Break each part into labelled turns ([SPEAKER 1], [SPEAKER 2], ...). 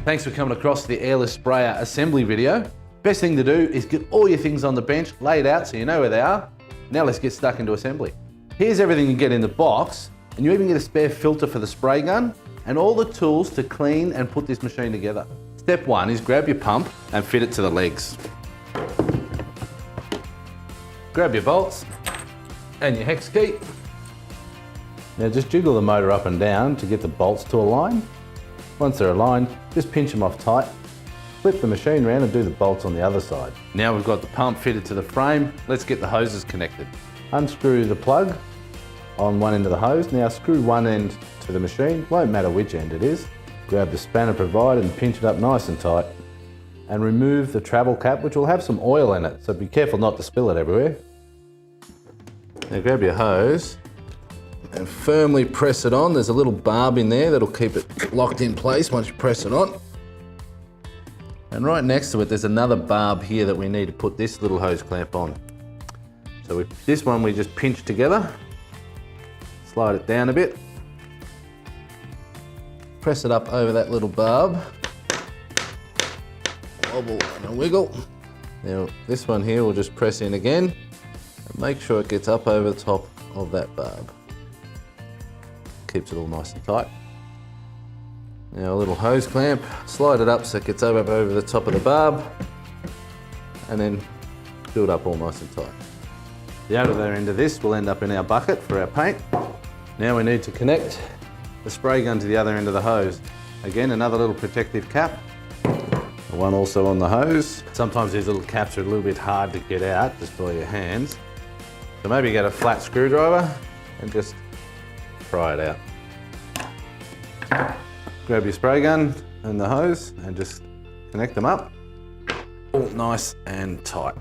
[SPEAKER 1] Thanks for coming across the Airless sprayer assembly video. Best thing to do is get all your things on the bench laid out so you know where they are. Now let's get stuck into assembly. Here's everything you get in the box, and you even get a spare filter for the spray gun and all the tools to clean and put this machine together. Step one is grab your pump and fit it to the legs. Grab your bolts and your hex key. Now just jiggle the motor up and down to get the bolts to align. Once they're aligned, just pinch them off tight. Flip the machine around and do the bolts on the other side. Now we've got the pump fitted to the frame, let's get the hoses connected. Unscrew the plug on one end of the hose. Now screw one end to the machine, won't matter which end it is. Grab the spanner provided and pinch it up nice and tight. And remove the travel cap, which will have some oil in it, so be careful not to spill it everywhere. Now grab your hose and firmly press it on. There's a little barb in there that'll keep it locked in place once you press it on. And right next to it, there's another barb here that we need to put this little hose clamp on. So this one we just pinch together, slide it down a bit, press it up over that little barb, wobble and a wiggle. Now this one here we'll just press in again and make sure it gets up over the top of that barb. Keeps it all nice and tight. Now a little hose clamp, slide it up so it gets over the top of the barb and then do it up all nice and tight. The other end of this will end up in our bucket for our paint. Now we need to connect the spray gun to the other end of the hose. Again, another little protective cap. One also on the hose. Sometimes these little caps are a little bit hard to get out just by your hands. So maybe get a flat screwdriver and just pry it out. Grab your spray gun and the hose and just connect them up. All nice and tight.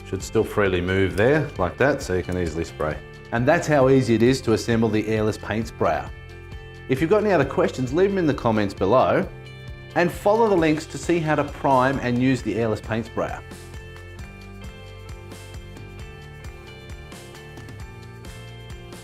[SPEAKER 1] Should still freely move there like that so you can easily spray. And that's how easy it is to assemble the Airless paint sprayer. If you've got any other questions, leave them in the comments below and follow the links to see how to prime and use the Airless paint sprayer.